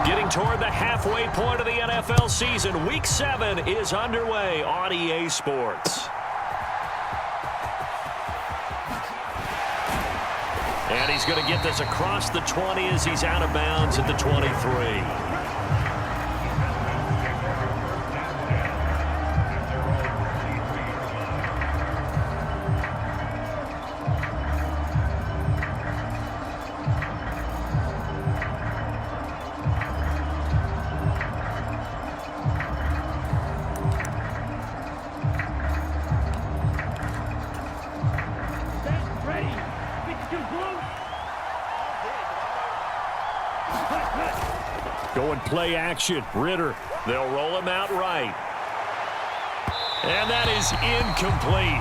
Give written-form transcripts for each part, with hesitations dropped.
Getting toward the halfway point of the NFL season. Week 7 is underway on EA Sports. And he's going to get this across the 20 as he's out of bounds at the 23. Going play action. Ritter. They'll roll him out right. And that is incomplete.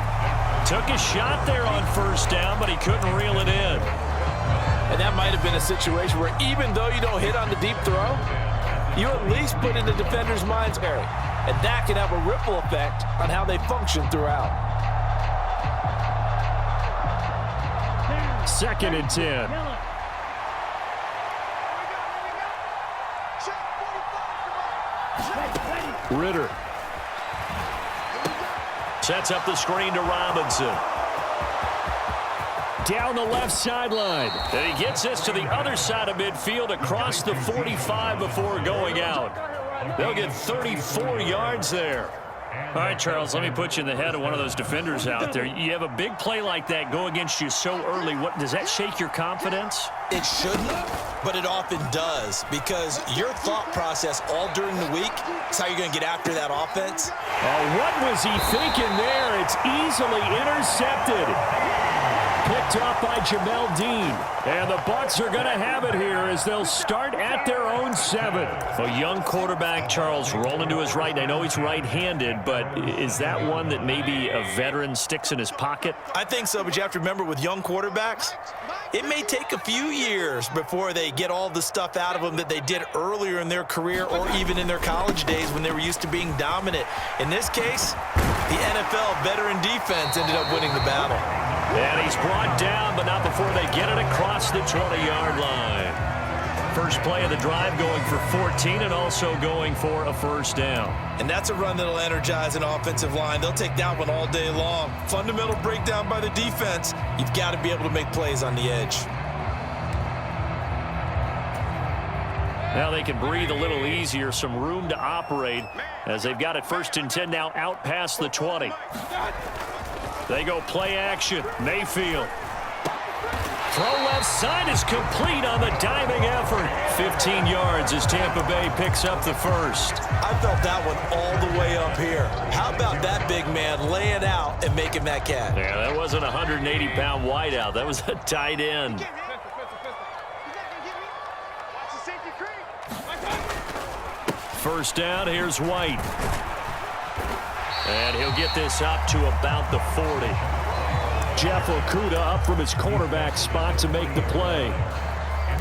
Took a shot there on first down, but he couldn't reel it in. And that might have been a situation where even though you don't hit on the deep throw, you at least put in the defender's mind's area. And that can have a ripple effect on how they function throughout. 2nd and 10. Ritter sets up the screen to Robinson. Down the left sideline. And he gets this to the other side of midfield across the 45 before going out. They'll get 34 yards there. All right, Charles, let me put you in the head of one of those defenders out there. You have a big play like that go against you so early. What does that shake your confidence? It shouldn't, but it often does, because your thought process all during the week is how you're going to get after that offense. Oh, what was he thinking there? It's easily intercepted. Picked off by Jamel Dean. And the Bucs are going to have it here as they'll start at their own 7. A young quarterback, Charles, rolling to his right. I know he's right-handed, but is that one that maybe a veteran sticks in his pocket? I think so, but you have to remember with young quarterbacks, it may take a few years before they get all the stuff out of them that they did earlier in their career or even in their college days when they were used to being dominant. In this case, the NFL veteran defense ended up winning the battle. And he's brought down, but not before they get it across the 20-yard line. First play of the drive going for 14 and also going for a first down. And that's a run that'll energize an offensive line. They'll take that one all day long. Fundamental breakdown by the defense. You've got to be able to make plays on the edge. Now they can breathe a little easier, some room to operate as they've got it 1st and 10 now out past the 20. They go play action. Mayfield. Throw left side is complete on the diving effort. 15 yards as Tampa Bay picks up the first. I felt that one all the way up here. How about that big man laying out and making that catch? Yeah, that wasn't a 180-pound wideout. That was a tight end. First down, here's White. And he'll get this up to about the 40. Jeff Okudah up from his cornerback spot to make the play.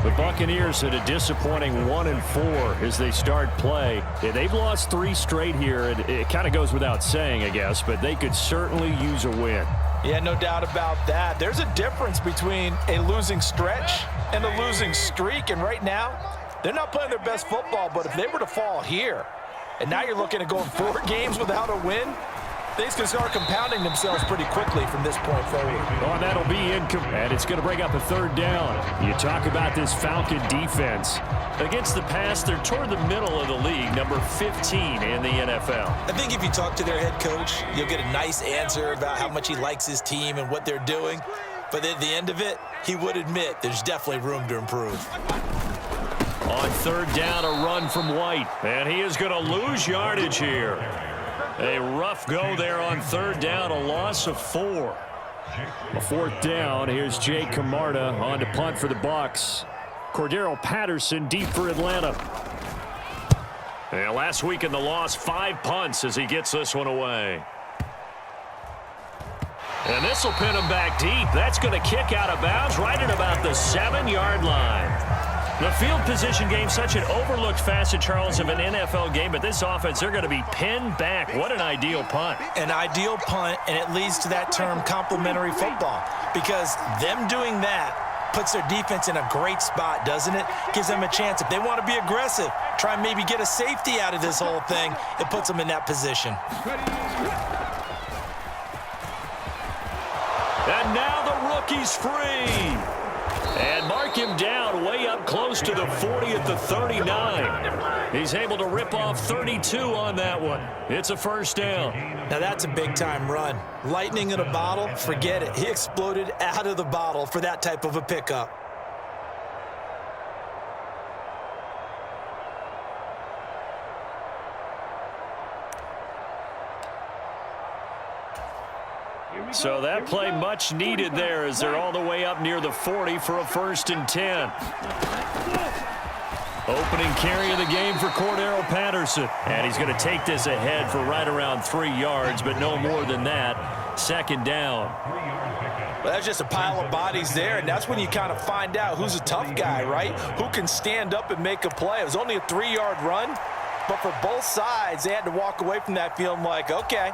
The Buccaneers had a disappointing 1-4 as they start play. Yeah, they've lost 3 straight here, and it kind of goes without saying, I guess, but they could certainly use a win. Yeah, no doubt about that. There's a difference between a losing stretch and a losing streak, and right now, they're not playing their best football, but if they were to fall here, and now you're looking at going 4 games without a win, things can start compounding themselves pretty quickly from this point forward. Oh, and that'll be incomplete. And it's going to bring up a 3rd down. You talk about this Falcon defense. Against the pass, they're toward the middle of the league, number 15 in the NFL. I think if you talk to their head coach, you'll get a nice answer about how much he likes his team and what they're doing. But at the end of it, he would admit there's definitely room to improve. On 3rd down, a run from White. And he is going to lose yardage here. A rough go there on 3rd down, a loss of 4. A 4th down, here's Jay Camarda on to punt for the Bucs. Cordero Patterson deep for Atlanta. And last week in the loss, 5 punts as he gets this one away. And this will pin him back deep. That's going to kick out of bounds right at about the 7-yard line. The field position game, such an overlooked facet, Charles, of an NFL game, but this offense, they're going to be pinned back. What an ideal punt. An ideal punt, and it leads to that term complimentary football, because them doing that puts their defense in a great spot, doesn't it? Gives them a chance. If they want to be aggressive, try and maybe get a safety out of this whole thing, it puts them in that position. And now the rookie's free. And mark him down way up close to the 40 at the 39. He's able to rip off 32 on that one. It's a first down. Now that's a big-time run. Lightning in a bottle, forget it. He exploded out of the bottle for that type of a pickup. So that play much needed there as they're all the way up near the 40 for a 1st and 10. Opening carry of the game for Cordero Patterson. And he's going to take this ahead for right around 3 yards, but no more than that. 2nd down. Well, that's just a pile of bodies there, and that's when you kind of find out who's a tough guy, right? Who can stand up and make a play. It was only a 3-yard run, but for both sides, they had to walk away from that feeling like, okay,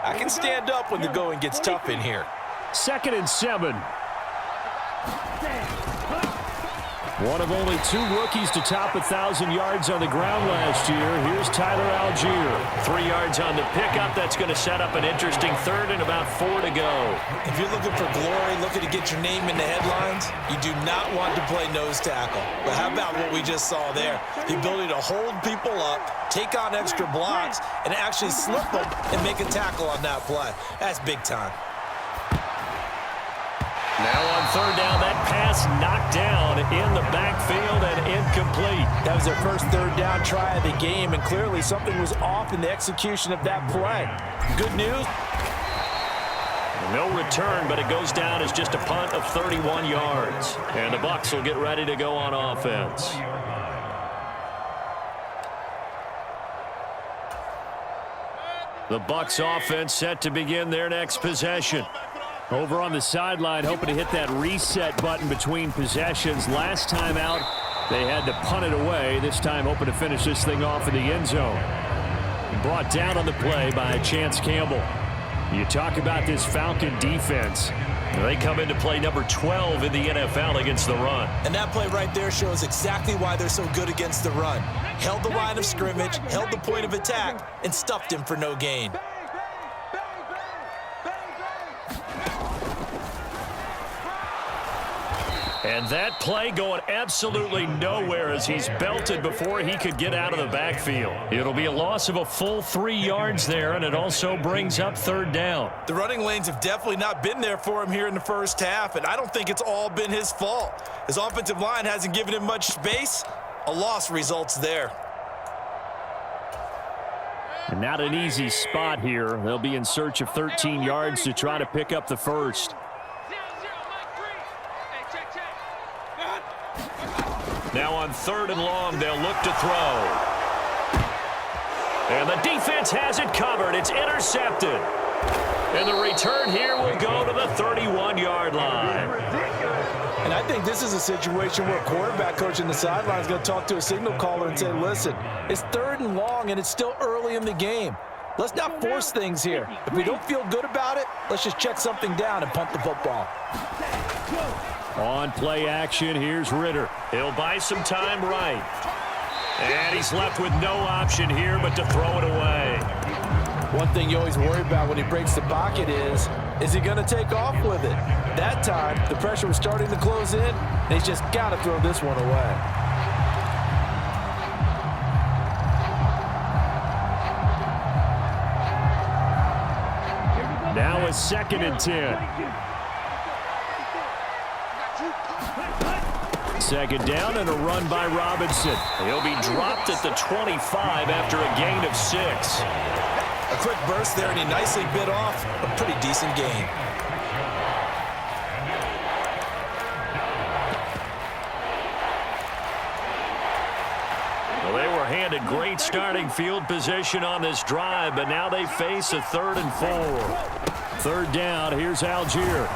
I can stand up when the going gets tough in here. 2nd and 7. One of only 2 rookies to top 1,000 yards on the ground last year. Here's Tyler Algier. 3 yards on the pickup. That's going to set up an interesting 3rd and about 4 to go. If you're looking for glory, looking to get your name in the headlines, you do not want to play nose tackle. But how about what we just saw there? The ability to hold people up, take on extra blocks, and actually slip them and make a tackle on that play. That's big time. Now on 3rd down, that pass knocked down in the backfield and incomplete. That was their first 3rd down try of the game, and clearly something was off in the execution of that play. Good news. No return, but it goes down as just a punt of 31 yards. And the Bucs will get ready to go on offense. The Bucs offense set to begin their next possession. Over on the sideline, hoping to hit that reset button between possessions. Last time out, they had to punt it away. This time, hoping to finish this thing off in the end zone. Brought down on the play by Chance Campbell. You talk about this Falcon defense. They come into play number 12 in the NFL against the run. And that play right there shows exactly why they're so good against the run. Held the line of scrimmage, held the point of attack, and stuffed him for no gain. And that play going absolutely nowhere as he's belted before he could get out of the backfield. It'll be a loss of a full 3 yards there, and it also brings up 3rd down. The running lanes have definitely not been there for him here in the first half, and I don't think it's all been his fault. His offensive line hasn't given him much space. A loss results there. And not an easy spot here. They'll be in search of 13 yards to try to pick up the first. Now on 3rd and long, they'll look to throw. And the defense has it covered. It's intercepted. And the return here will go to the 31-yard line. And I think this is a situation where a quarterback coach in the sideline is going to talk to a signal caller and say, listen, it's 3rd and long, and it's still early in the game. Let's not force things here. If we don't feel good about it, let's just check something down and punt the football. On play action, here's Ritter. He'll buy some time right. And he's left with no option here but to throw it away. One thing you always worry about when he breaks the pocket is he going to take off with it? That time, the pressure was starting to close in, and he's just got to throw this one away. Now a 2nd and 10. 2nd down and a run by Robinson. He'll be dropped at the 25 after a gain of 6. A quick burst there, and he nicely bit off a pretty decent gain. Well, they were handed great starting field position on this drive, but now they face a 3rd and 4. 3rd down, here's Algier.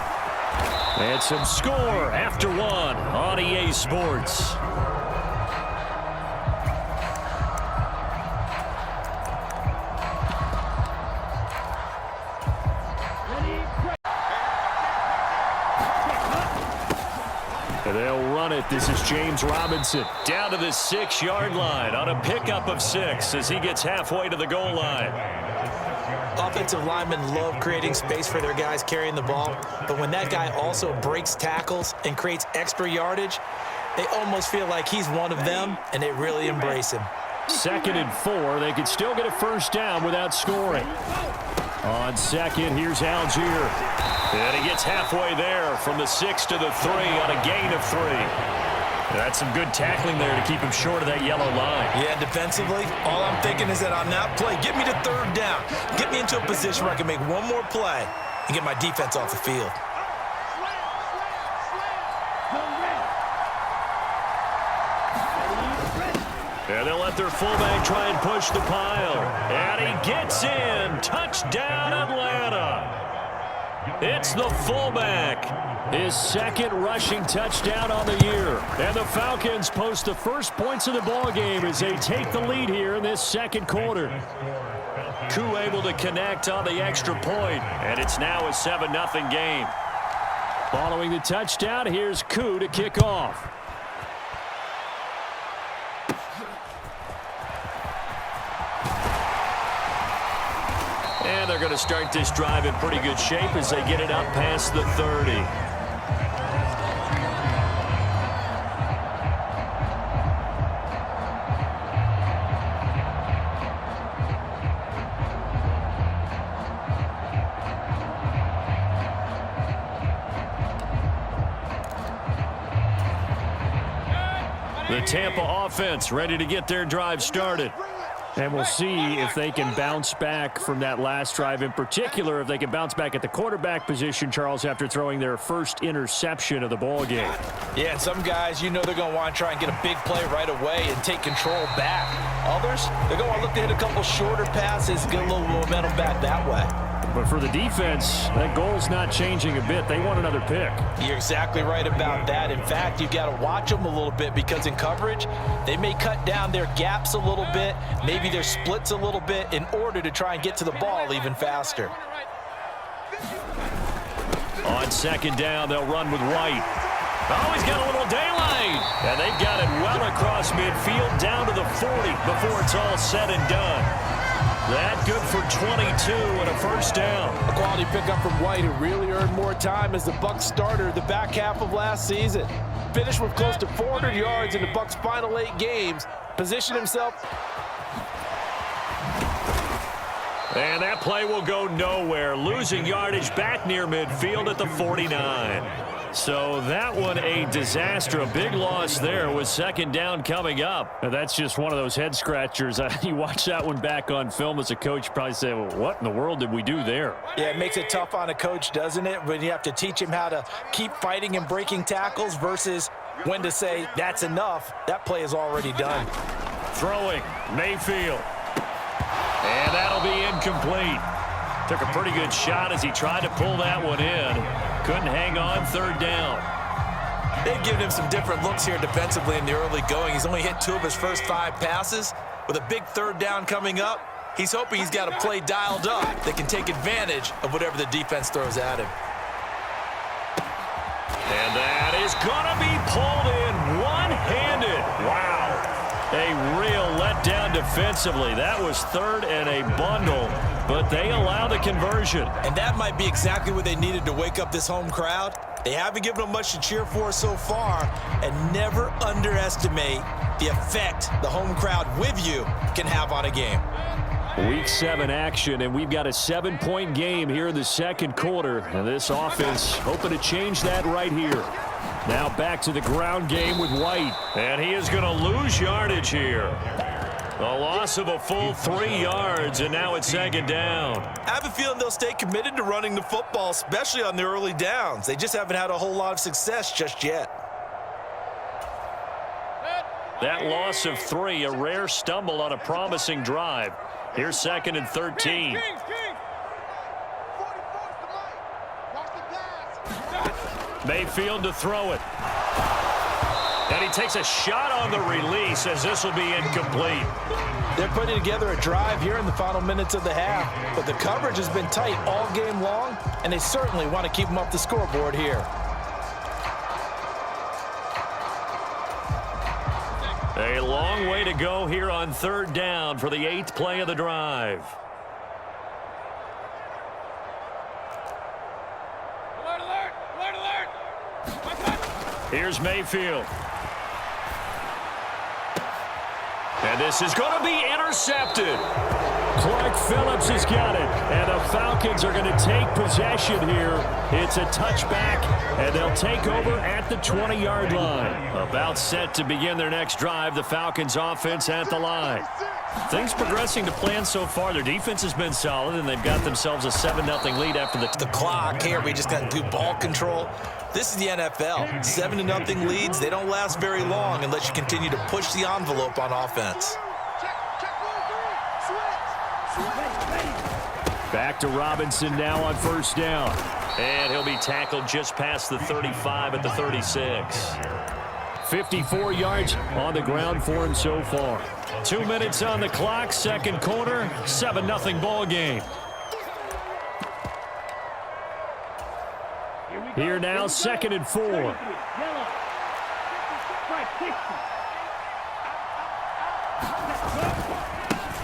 And some score after 1 on EA Sports. And it. This is James Robinson. Down to the 6-yard line on a pickup of 6 as he gets halfway to the goal line. Offensive linemen love creating space for their guys carrying the ball, but when that guy also breaks tackles and creates extra yardage, they almost feel like he's one of them, and they really embrace him. 2nd and 4. They could still get a first down without scoring. On second, here's Algier. And he gets halfway there from the 6 to the 3 on a gain of 3. That's some good tackling there to keep him short of that yellow line. Yeah, defensively, all I'm thinking is that on that play, get me to 3rd down. Get me into a position where I can make one more play and get my defense off the field. And they'll let their fullback try and push the pile. And he gets in. Touchdown, Atlanta. It's the fullback. His 2nd rushing touchdown on the year. And the Falcons post the first points of the ballgame as they take the lead here in this 2nd quarter. Koo able to connect on the extra point, and it's now a 7-0 game. Following the touchdown, here's Koo to kick off. And they're going to start this drive in pretty good shape as they get it up past the 30. The Tampa offense ready to get their drive started. And we'll see if they can bounce back from that last drive, in particular, if they can bounce back at the quarterback position, Charles, after throwing their first interception of the ball game. Yeah, and some guys, you know they're going to want to try and get a big play right away and take control back. Others, they're going to want to look to hit a couple shorter passes, get a little momentum back that way. But for the defense, that goal's not changing a bit. They want another pick. You're exactly right about that. In fact, you've got to watch them a little bit because in coverage, they may cut down their gaps a little bit, maybe their splits a little bit in order to try and get to the ball even faster. On 2nd down, they'll run with White. Oh, he's got a little daylight. And they've got it well across midfield down to the 40 before it's all said and done. That good for 22 and a first down. A quality pickup from White, who really earned more time as the Bucs starter the back half of last season. Finished with close to 400 yards in the Bucs' final 8 games. Positioned himself. And that play will go nowhere. Losing yardage back near midfield at the 49. So that one a disaster. A big loss there with 2nd down coming up. And that's just one of those head scratchers. You watch that one back on film as a coach, you probably say, well, what in the world did we do there? Yeah, it makes it tough on a coach, doesn't it? When you have to teach him how to keep fighting and breaking tackles versus when to say, that's enough. That play is already done. Throwing, Mayfield. And that'll be incomplete. Took a pretty good shot as he tried to pull that one in. Couldn't hang on 3rd down. They've given him some different looks here defensively in the early going. He's only hit 2 of his first 5 passes. With a big 3rd down coming up, he's hoping he's got a play dialed up that can take advantage of whatever the defense throws at him. And that is going to be pulled in one-handed. Wow. A real letdown defensively. That was 3rd and a bundle, but they allow the conversion. And that might be exactly what they needed to wake up this home crowd. They haven't given them much to cheer for so far, and never underestimate the effect the home crowd with you can have on a game. Week 7 action, and we've got a 7-point game here in the 2nd quarter. And this offense hoping to change that right here. Now back to the ground game with White. And he is going to lose yardage here. A loss of a full 3 yards, and now it's 2nd down. I have a feeling they'll stay committed to running the football, especially on the early downs. They just haven't had a whole lot of success just yet. That loss of 3, a rare stumble on a promising drive. Here's 2nd and 13. Mayfield to throw it. And he takes a shot on the release as this will be incomplete. They're putting together a drive here in the final minutes of the half, but the coverage has been tight all game long, and they certainly want to keep them up the scoreboard here. A long way to go here on third down for the 8th play of the drive. Alert, alert, alert, alert. Here's Mayfield. And this is going to be intercepted. Clark Phillips has got it. And the Falcons are going to take possession here. It's a touchback, and they'll take over at the 20-yard line. About set to begin their next drive, the Falcons offense at the line. Things progressing to plan so far. Their defense has been solid, and they've got themselves a 7-0 lead after the clock. Here, we just got good ball control. This is the NFL. 7-0 leads, they don't last very long unless you continue to push the envelope on offense. Back to Robinson now on first down. And he'll be tackled just past the 35 at the 36. 54 yards on the ground for him so far. 2 minutes on the clock, second quarter, 7-0 ball game. Here now, 2nd and 4.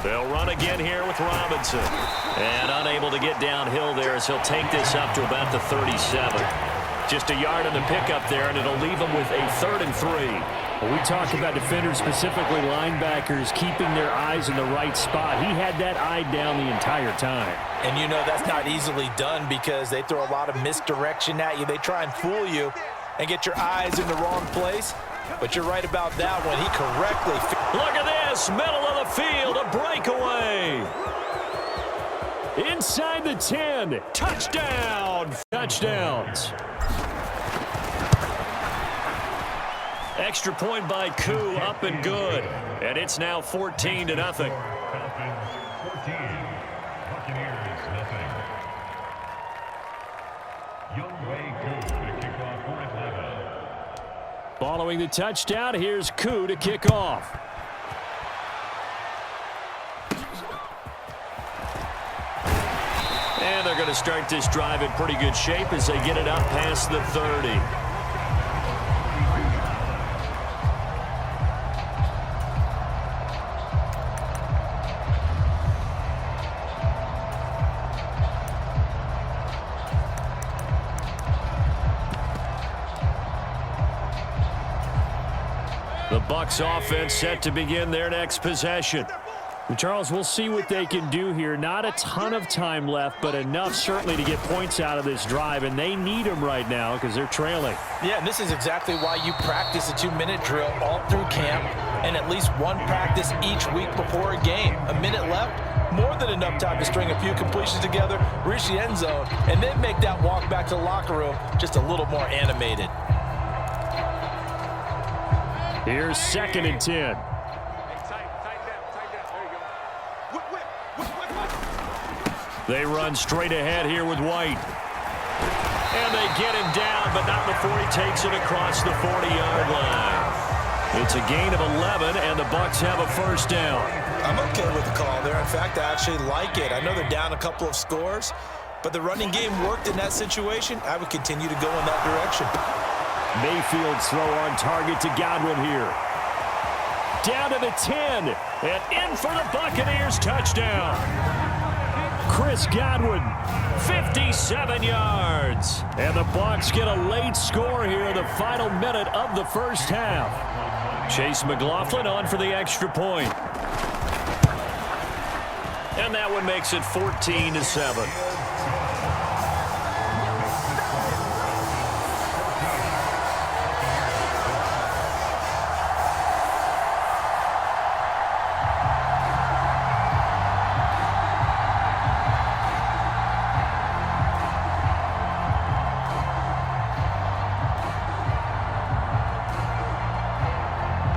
They'll run again here with Robinson. And unable to get downhill there as he'll take this up to about the 37. Just a yard on the pickup there, and it'll leave them with a 3rd and 3. Well, we talk about defenders, specifically linebackers, keeping their eyes in the right spot. He had that eye down the entire time. And you know that's not easily done because they throw a lot of misdirection at you. They try and fool you and get your eyes in the wrong place. But you're right about that one. He correctly... Look at this, middle of the field, a breakaway. Inside the 10, touchdown. Touchdowns. Extra point by Koo, up and good. And it's now 14-0. Following the touchdown, here's Koo to kick off. And they're going to start this drive in pretty good shape as they get it up past the 30. The Bucs offense set to begin their next possession. And Charles, we'll see what they can do here. Not a ton of time left, but enough certainly to get points out of this drive, and they need them right now because they're trailing. Yeah, and this is exactly why you practice a 2-minute drill all through camp and at least one practice each week before a game. A minute left, more than enough time to string a few completions together, reach the end zone, and then make that walk back to the locker room just a little more animated. Here's 2nd and 10. They run straight ahead here with White. And they get him down, but not before he takes it across the 40-yard line. It's a gain of 11, and the Bucs have a first down. I'm okay with the call there. In fact, I actually like it. I know they're down a couple of scores, but the running game worked in that situation. I would continue to go in that direction. Mayfield's throw on target to Godwin here. Down to the 10, and in for the Buccaneers touchdown. Chris Godwin, 57 yards. And the Bucs get a late score here in the final minute of the first half. Chase McLaughlin on for the extra point. And that one makes it 14-7.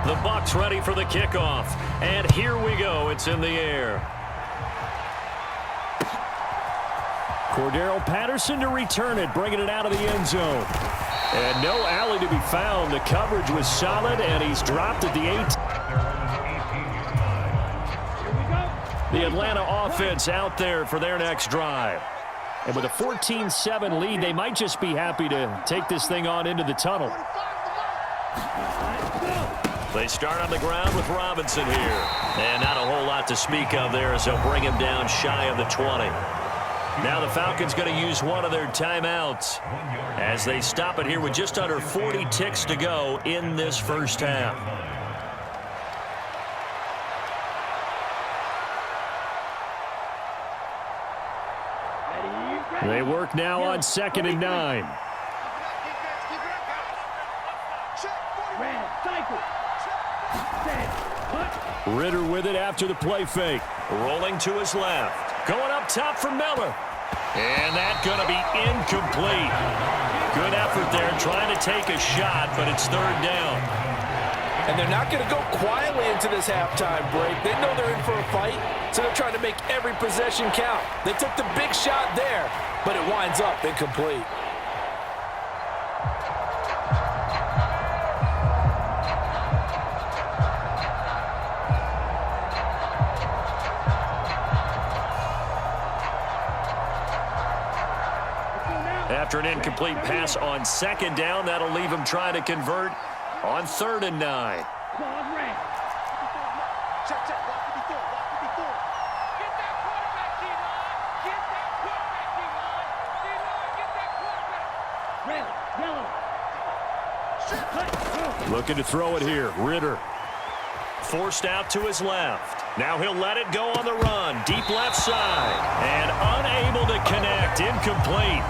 The Bucs ready for the kickoff. And here we go. It's in the air. Cordero Patterson to return it, bringing it out of the end zone. And no alley to be found. The coverage was solid, and he's dropped at the 8. The Atlanta offense out there for their next drive. And with a 14-7 lead, they might just be happy to take this thing on into the tunnel. They start on the ground with Robinson here. And not a whole lot to speak of there as they'll bring him down shy of the 20. Now the Falcons going to use one of their timeouts as they stop it here with just under 40 ticks to go in this first half. They work now on 2nd and 9. Ritter with it after the play fake. Rolling to his left. Going up top for Miller. And that's going to be incomplete. Good effort there trying to take a shot, but it's 3rd down. And they're not going to go quietly into this halftime break. They know they're in for a fight, so they're trying to make every possession count. They took the big shot there, but it winds up incomplete. After an incomplete pass on 2nd down, that'll leave him trying to convert on 3rd and 9. Looking to throw it here. Ritter. Forced out to his left. Now he'll let it go on the run. Deep left side. And unable to connect. Incomplete.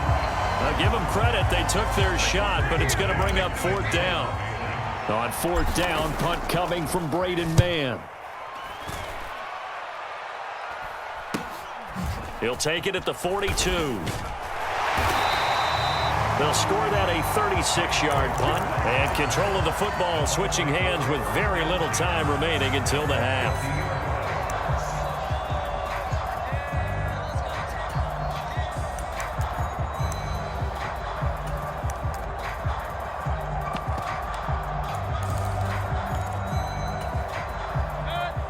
Now give them credit. They took their shot, but it's going to bring up 4th down. On 4th down, punt coming from Braden Mann. He'll take it at the 42. They'll score that a 36-yard punt. And control of the football switching hands with very little time remaining until the half.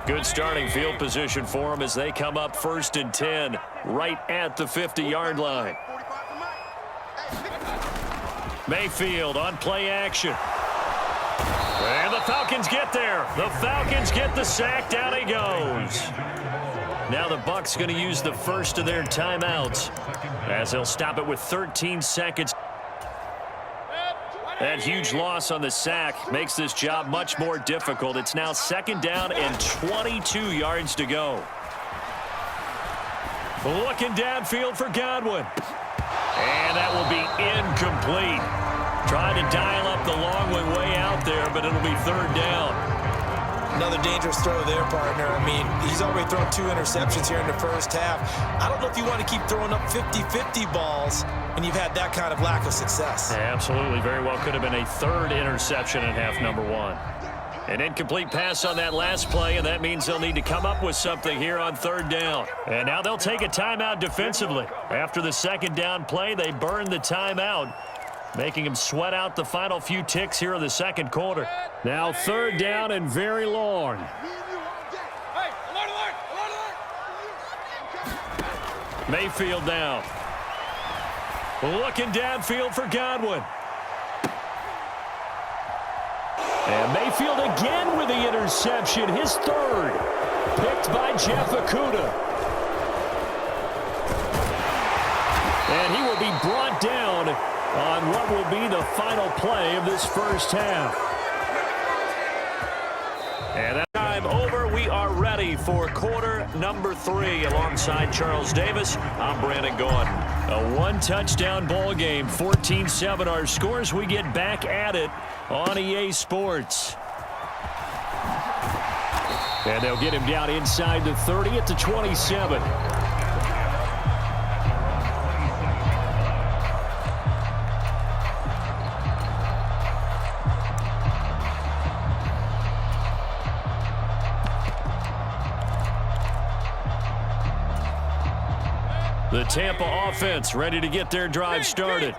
Good starting field position for them as they come up 1st and 10 right at the 50-yard line. Mayfield on play action. And the Falcons get there. The Falcons get the sack. Down he goes. Now the Bucs going to use the first of their timeouts as they'll stop it with 13 seconds. That huge loss on the sack makes this job much more difficult. It's now 2nd down and 22 yards to go. Looking downfield for Godwin. And that will be incomplete. Trying to dial up the long way out there, but it'll be 3rd down. Another dangerous throw there, partner. I mean, he's already thrown 2 interceptions here in the first half. I don't know if you want to keep throwing up 50-50 balls when you've had that kind of lack of success. Absolutely. Very well could have been a 3rd interception in half number 1. An incomplete pass on that last play, and that means they'll need to come up with something here on 3rd down. And now they'll take a timeout defensively. After the 2nd down play, they burn the timeout, making them sweat out the final few ticks here in the 2nd quarter. Now 3rd down and very long. Hey, alert, alert, alert, alert. Mayfield now. Looking downfield for Godwin. And Mayfield again with the interception, his 3rd. Picked by Jeff Okudah. And he will be brought down on what will be the final play of this first half. And that time over, we are ready for quarter number 3. Alongside Charles Davis, I'm Brandon Gordon. A 1-touchdown ball game, 14-7 our scores. We get back at it on EA Sports. And they'll get him down inside the 30 at the 27. The Tampa offense ready to get their drive started.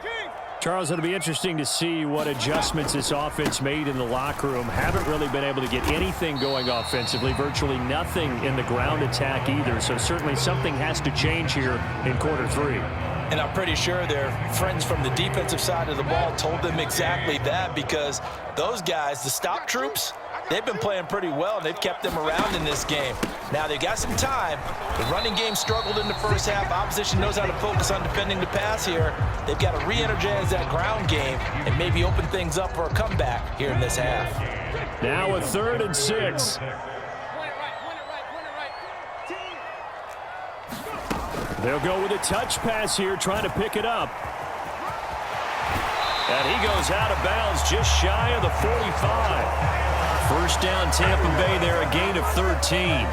Charles, it'll be interesting to see what adjustments this offense made in the locker room. Haven't really been able to get anything going offensively, virtually nothing in the ground attack either. So certainly something has to change here in quarter 3. And I'm pretty sure their friends from the defensive side of the ball told them exactly that, because those guys, the stop troops, they've been playing pretty well. They've kept them around in this game. Now, they got some time. The running game struggled in the first half. Opposition knows how to focus on defending the pass here. They've got to re-energize that ground game and maybe open things up for a comeback here in this half. Now a 3rd and 6. They'll go with a touch pass here, trying to pick it up. And he goes out of bounds just shy of the 45. First down, Tampa Bay there, a gain of 13.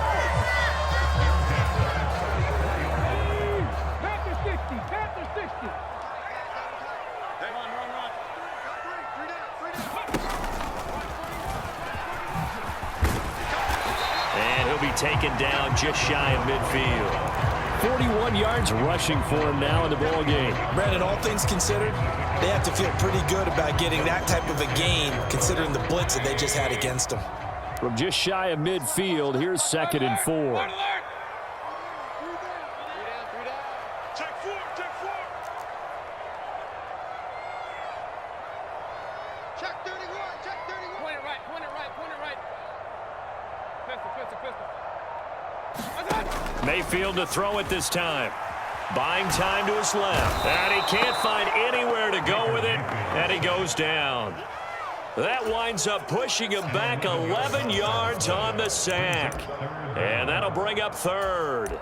And he'll be taken down just shy of midfield. 41 yards rushing for him now in the ball game. Brandon, all things considered, they have to feel pretty good about getting that type of a gain, considering the blitz that they just had against them. From just shy of midfield, here's 2nd and 4. Check 31, check 31. Point it right, point it right, point it right. Pistol. Mayfield to throw it this time. Buying time to his left. And he can't find anywhere to go with it. And he goes down. That winds up pushing him back 11 yards on the sack. And that'll bring up 3rd.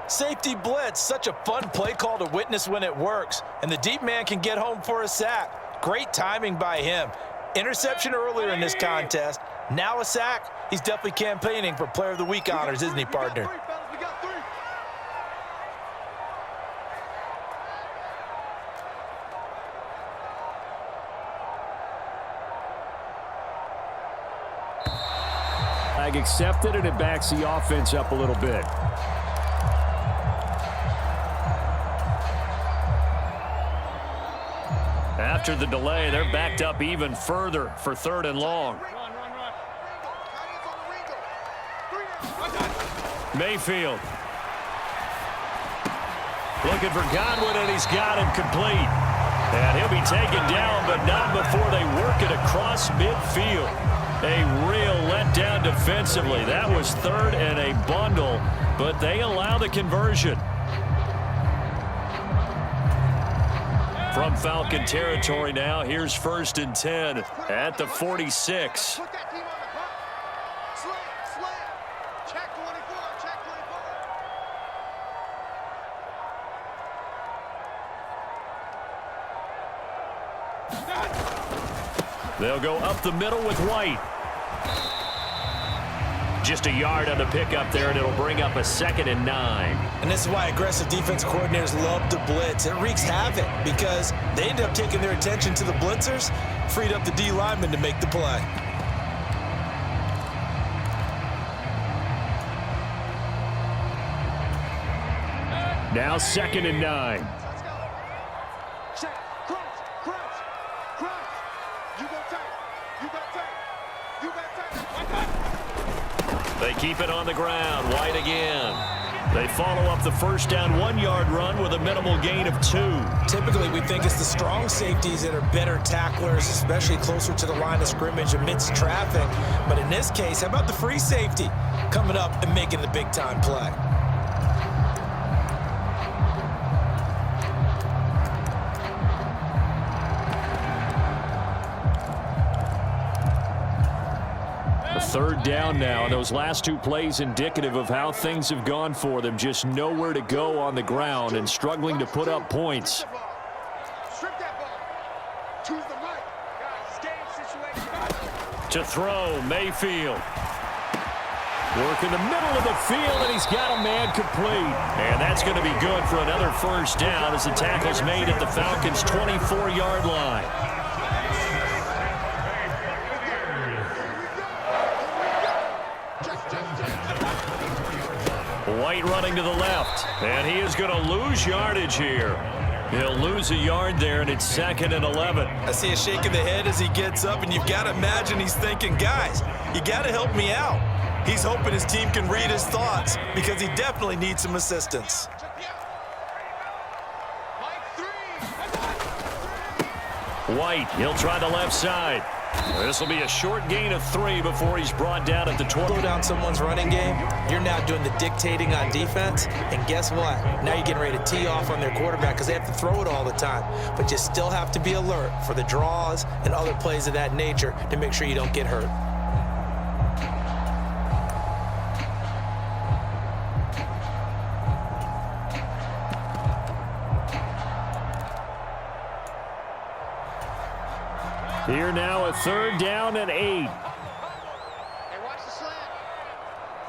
Safety blitz, such a fun play call to witness when it works. And the deep man can get home for a sack. Great timing by him. Interception earlier in this contest. Now a sack. He's definitely campaigning for Player of the Week honors, isn't he, partner? Flag accepted, and it backs the offense up a little bit. After the delay, they're backed up even further for 3rd and long. Mayfield. Looking for Godwin, and he's got him complete. And he'll be taken down, but not before they work it across midfield. A real letdown defensively. That was 3rd and a bundle, but they allow the conversion. From Falcon territory now, here's 1st and 10 at the 46. Put that team on the punt. Slam. Check 24, check 24. They'll go up the middle with White. Just a yard on the pickup there, and it'll bring up a 2nd and 9. And this is why aggressive defense coordinators love to blitz. It wreaks havoc because they end up taking their attention to the blitzers, freed up the D lineman to make the play. Now 2nd and 9. Let's go. Check. Crunch. You go tight. They keep it on the ground. White again. They follow up the first down 1-yard run with a minimal gain of 2. Typically, we think it's the strong safeties that are better tacklers, especially closer to the line of scrimmage amidst traffic. But in this case, how about the free safety coming up and making the big-time play? Third down now, and those last 2 plays indicative of how things have gone for them. Just nowhere to go on the ground and struggling to put up points. Strip that ball. Choose the right. Guys, game situation. To throw, Mayfield. Work in the middle of the field, and he's got a man complete. And that's going to be good for another first down as the tackle's made at the Falcons' 24-yard line. White running to the left, and he is going to lose yardage here. He'll lose a yard there, and it's 2nd and 11. I see a shake of the head as he gets up, and you've got to imagine he's thinking, guys, you got to help me out. He's hoping his team can read his thoughts because he definitely needs some assistance. White, he'll try the left side. This will be a short gain of 3 before he's brought down at the 20. Slow down someone's running game, you're now doing the dictating on defense, and guess what? Now you're getting ready to tee off on their quarterback because they have to throw it all the time. But you still have to be alert for the draws and other plays of that nature to make sure you don't get hurt. Here now, a 3rd down and 8. Hey, watch the slant.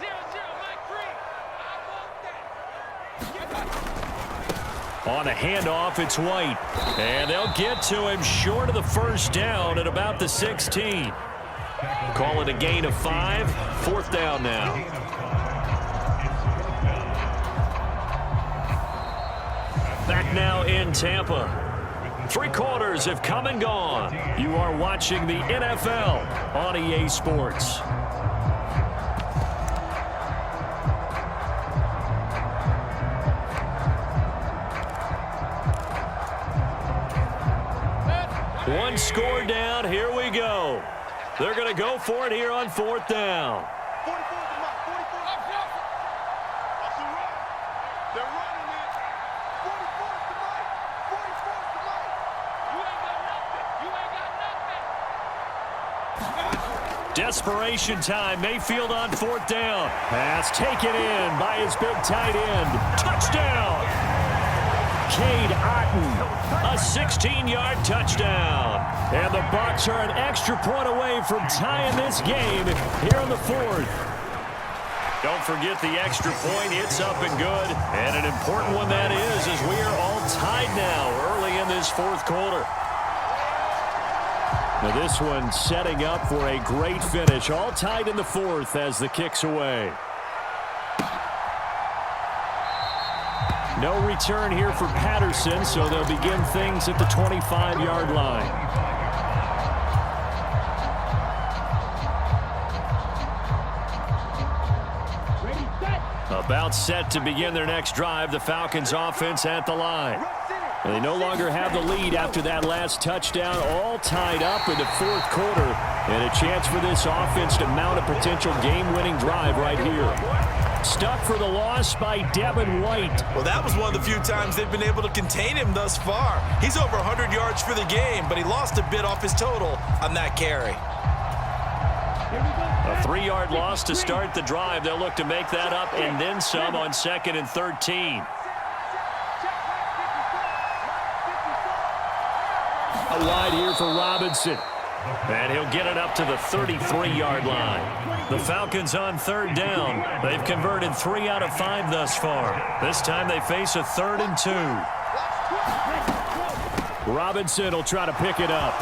0-0, Mike 3. On a handoff, it's White. And they'll get to him short of the 1st down at about the 16. Call it a gain of 5. 4th down now. Back now in Tampa. 3 quarters have come and gone. You are watching the NFL on EA Sports. One score down. Here we go. They're going to go for it here on 4th down. 44 to Mike. 44. That's a run. They're running it. 44 to Mike. 44 to Mike. You ain't got nothing. You ain't got nothing. Desperation time. Mayfield on 4th down. Pass taken in by his big tight end. Touchdown. Cade Otton. A 16-yard touchdown. And the Bucs are an extra point away from tying this game here in the 4th. Don't forget the extra point. It's up and good. And an important one that is, as we are all tied now early in this 4th quarter. Now this one setting up for a great finish. All tied in the 4th as the kick's away. No return here for Patterson, so they'll begin things at the 25-yard line. About set to begin their next drive, the Falcons offense at the line. And they no longer have the lead after that last touchdown, all tied up in the 4th quarter. And a chance for this offense to mount a potential game-winning drive right here. Stuck for the loss by Devin White. Well, that was one of the few times they've been able to contain him thus far. He's over 100 yards for the game, but he lost a bit off his total on that carry. A 3-yard loss to start the drive. They'll look to make that up and then some on 2nd and 13. A wide here for Robinson. And he'll get it up to the 33-yard line. The Falcons on 3rd down. They've converted 3 out of 5 thus far. This time they face a 3rd and 2. Robinson will try to pick it up.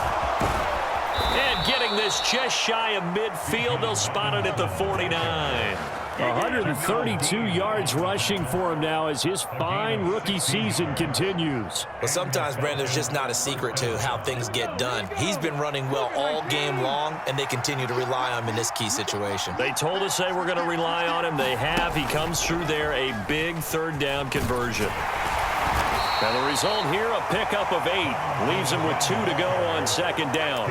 And getting this just shy of midfield, they'll spot it at the 49. 132 yards rushing for him now as his fine rookie season continues. Well, sometimes, Brandon, there's just not a secret to how things get done. He's been running well all game long, and they continue to rely on him in this key situation. They told us they were going to rely on him. They have. He comes through there, a big 3rd down conversion. And the result here, a pickup of 8. Leaves him with 2 to go on 2nd down.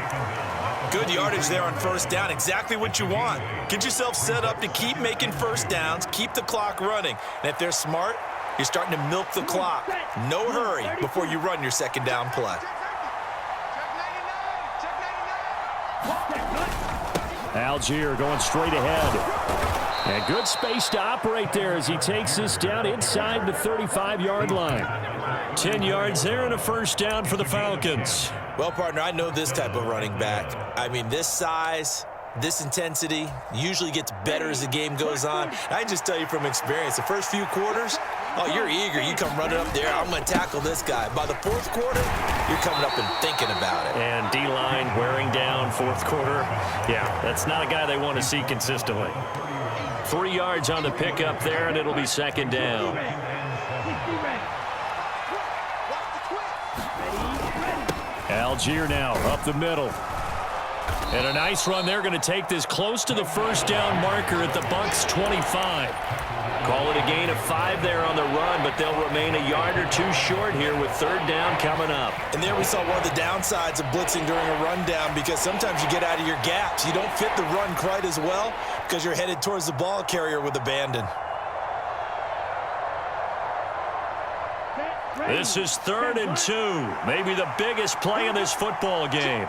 Good yardage there on 1st down. Exactly what you want. Get yourself set up to keep making 1st downs, keep the clock running. And if they're smart, you're starting to milk the clock. No hurry before you run your 2nd down play. Algier going straight ahead. And good space to operate there as he takes this down inside the 35-yard line. 10 yards there and a 1st down for the Falcons. Well, partner, I know this type of running back. I mean, this size, this intensity usually gets better as the game goes on. I can just tell you from experience, the first few quarters, oh, you're eager. You come running up there, I'm going to tackle this guy. By the 4th quarter, you're coming up and thinking about it. And D-line wearing down 4th quarter. Yeah, that's not a guy they want to see consistently. 3 yards on the pickup there, and it'll be 2nd down. Algier now up the middle. And a nice run there, going to take this close to the first down marker at the Bucs 25. Call it a gain of 5 there on the run, but they'll remain a yard or two short here with third down coming up. And there we saw one of the downsides of blitzing during a rundown, because sometimes you get out of your gaps. You don't fit the run quite as well because you're headed towards the ball carrier with abandon. This is 3rd and 2, maybe the biggest play in this football game.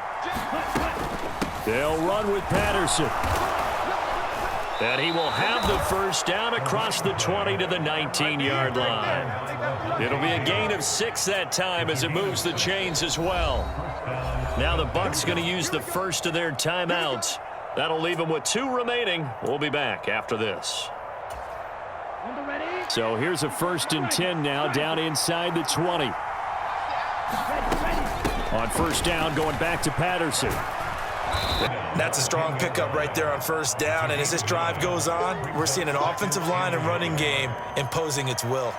They'll run with Patterson. And he will have the first down across the 20 to the 19-yard line. It'll be a gain of 6 that time as it moves the chains as well. Now the Bucs going to use the first of their timeouts. That'll leave them with 2 remaining. We'll be back after this. So here's a 1st and 10 now, down inside the 20. On first down, going back to Patterson. That's a strong pickup right there on first down. And as this drive goes on, we're seeing an offensive line and running game imposing its will.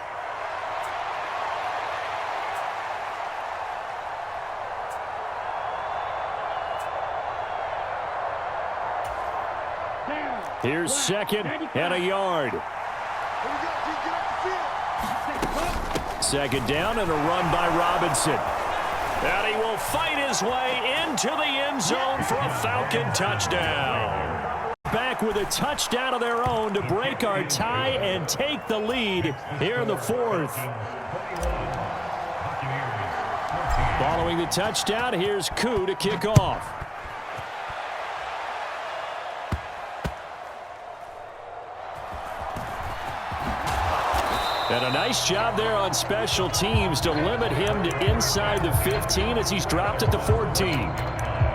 Here's 2nd and a yard. 2nd down and a run by Robinson. And he will fight his way into the end zone for a Falcon touchdown. Back with a touchdown of their own to break our tie and take the lead here in the 4th. Following the touchdown, here's Koo to kick off. And a nice job there on special teams to limit him to inside the 15 as he's dropped at the 14.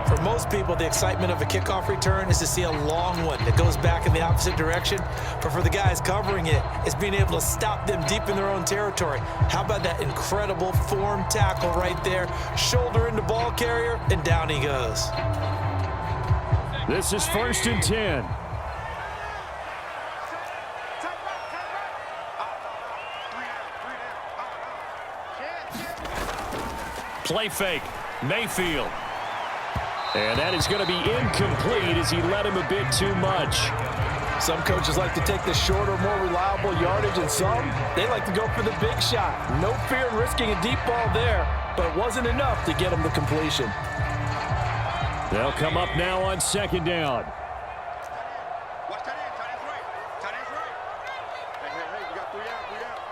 For most people, the excitement of a kickoff return is to see a long one that goes back in the opposite direction. But for the guys covering it, it's being able to stop them deep in their own territory. How about that incredible form tackle right there? Shoulder into ball carrier, and down he goes. This is 1st and 10. Play fake, Mayfield. And that is going to be incomplete as he led him a bit too much. Some coaches like to take the shorter, more reliable yardage, and some, they like to go for the big shot. No fear in risking a deep ball there, but it wasn't enough to get him the completion. They'll come up now on 2nd down. Watch tight end. Tight end's right. Tight end's right. Hey, you got 3 out, 3 out.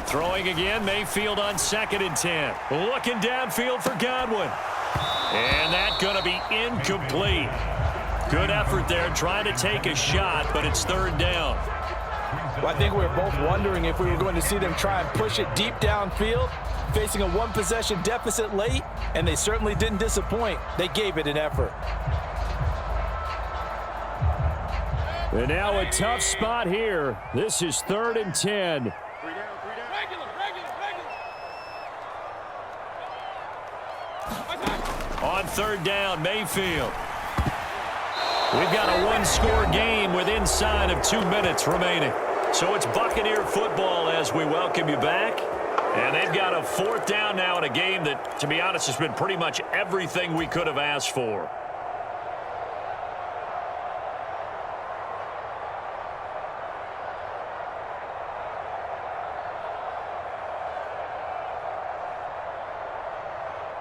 Throwing again, Mayfield on 2nd and 10. Looking downfield for Godwin. And that's going to be incomplete. Good effort there, trying to take a shot, but it's 3rd down. Well, I think we were both wondering if we were going to see them try and push it deep downfield, facing a 1-possession deficit late, and they certainly didn't disappoint. They gave it an effort. And now a tough spot here. This is 3rd and 10. On 3rd down, Mayfield. We've got a 1-score game with inside of 2 minutes remaining. So it's Buccaneer football as we welcome you back. And they've got a 4th down now in a game that, to be honest, has been pretty much everything we could have asked for.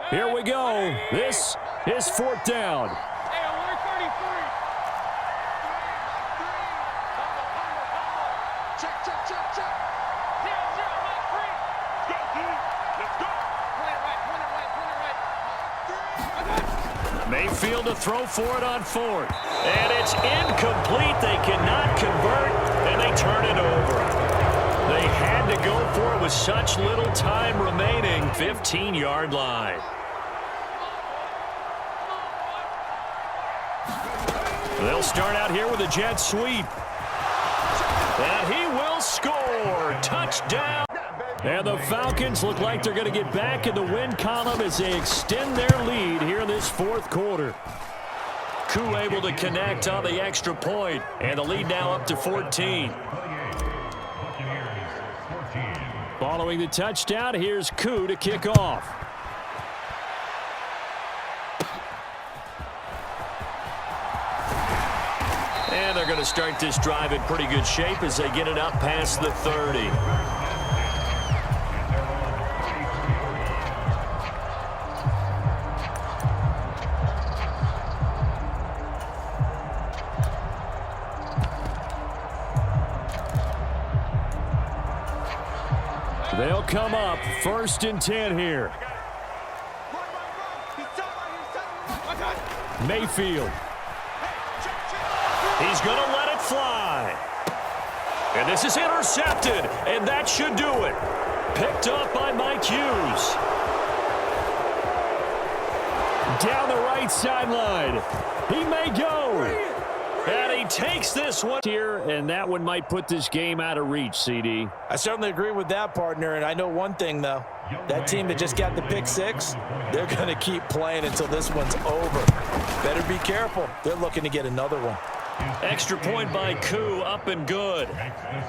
Here we go. This is 4th down. Hey, alert 33. Check. 0-0, not 3. Let's go, dude. Let's go. Point it right. Mayfield to throw for it on 4th. And it's incomplete. They cannot convert, and they turn it over. They had to go for it with such little time remaining. 15-yard line. They'll start out here with a jet sweep. And he will score. Touchdown. And the Falcons look like they're going to get back in the win column as they extend their lead here in this 4th quarter. Koo able to connect on the extra point, and the lead now up to 14. Following the touchdown, here's Koo to kick off. And they're going to start this drive in pretty good shape as they get it up past the 30. They'll come up 1st and 10 here. Mayfield. He's going to let it fly. And this is intercepted, and that should do it. Picked up by Mike Hughes. Down the right sideline. He may go. And he takes this one here, and that one might put this game out of reach, CD. I certainly agree with that, partner, and I know one thing, though. That team that just got the pick six, they're going to keep playing until this one's over. Better be careful. They're looking to get another one. Extra point by Koo, up and good.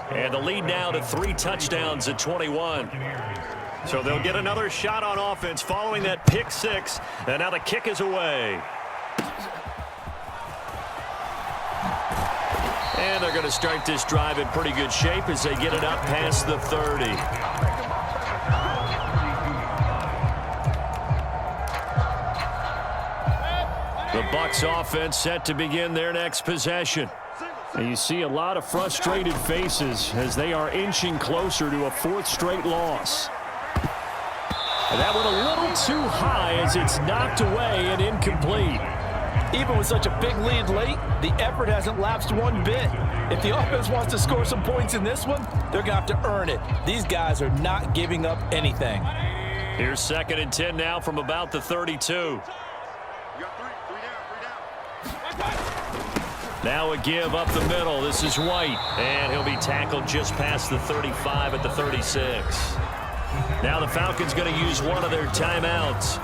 And the lead now to 3 touchdowns at 21. So they'll get another shot on offense following that pick six, and now the kick is away. And they're going to start this drive in pretty good shape as they get it up past the 30. The Bucs offense set to begin their next possession. And you see a lot of frustrated faces as they are inching closer to a 4th straight loss. And that one a little too high as it's knocked away and incomplete. Even with such a big lead late, the effort hasn't lapsed one bit. If the offense wants to score some points in this one, they're going to have to earn it. These guys are not giving up anything. Here's 2nd and 10 now from about the 32. Now a give up the middle. This is White, and he'll be tackled just past the 35 at the 36. Now the Falcons going to use one of their timeouts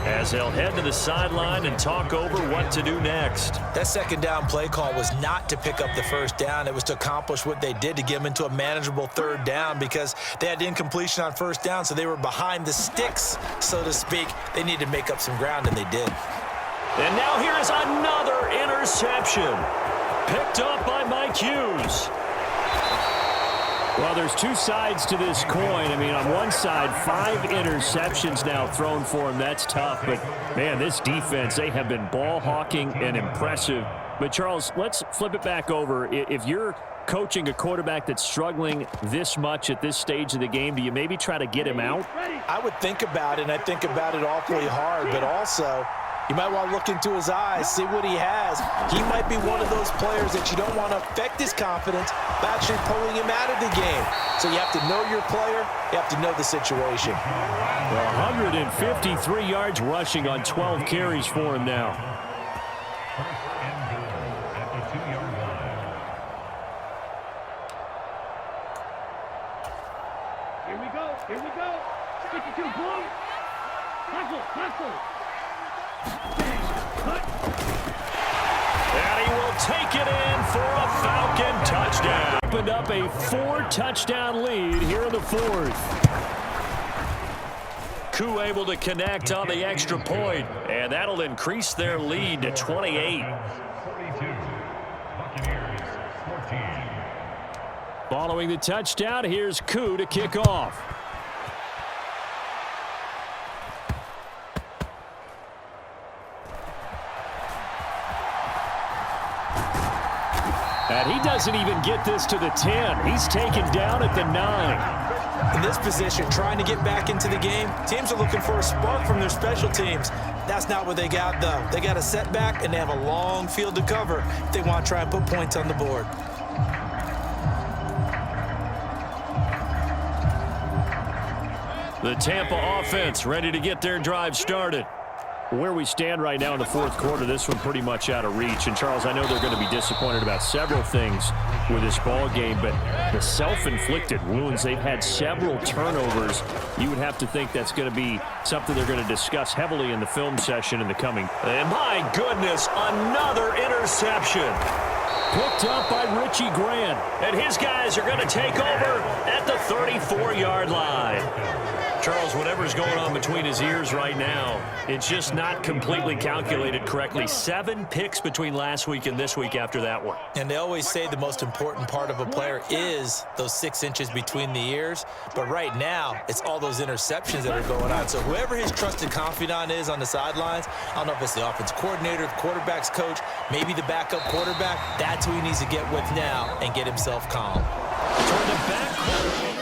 as they'll head to the sideline and talk over what to do next. That 2nd down play call was not to pick up the 1st down. It was to accomplish what they did, to get them into a manageable 3rd down, because they had incompletion on 1st down, so they were behind the sticks, so to speak. They needed to make up some ground, and they did. And now here is another interception. Picked up by Mike Hughes. Well, there's 2 sides to this coin. I mean, on one side, 5 interceptions now thrown for him. That's tough. But, man, this defense, they have been ball hawking and impressive. But, Charles, let's flip it back over. If you're coaching a quarterback that's struggling this much at this stage of the game, do you maybe try to get him out? I would think about it, and I think about it awfully hard. But also, you might want to look into his eyes, see what he has. He might be one of those players that you don't want to affect his confidence by actually pulling him out of the game. So you have to know your player. You have to know the situation. 153 yards rushing on 12 carries for him now. Here we go. Here we go. 52, boom. Hustle. And he will take it in for a Falcon touchdown. Opened up a 4-touchdown lead here in the 4th. Koo able to connect on the extra point, and that'll increase their lead to 28. Following the touchdown, here's Koo to kick off. And he doesn't even get this to the 10. He's taken down at the 9. In this position, trying to get back into the game, teams are looking for a spark from their special teams. That's not what they got, though. They got a setback, and they have a long field to cover if they want to try and put points on the board. The Tampa offense ready to get their drive started. Where we stand right now in the fourth quarter, this one pretty much out of reach. And, Charles, I know they're going to be disappointed about several things with this ball game, but the self-inflicted wounds, they've had several turnovers. You would have to think that's going to be something they're going to discuss heavily in the film session in the coming. And, my goodness, another interception. Picked up by Richie Grant. And his guys are going to take over at the 34-yard line. Charles, whatever's going on between his ears right now, it's just not completely calculated correctly. 7 picks between last week and this week after that one. And they always say the most important part of a player is those 6 inches between the ears. But right now, it's all those interceptions that are going on. So whoever his trusted confidant is on the sidelines, I don't know if it's the offense coordinator, the quarterback's coach, maybe the backup quarterback, that's who he needs to get with now and get himself calm. Toward the back corner.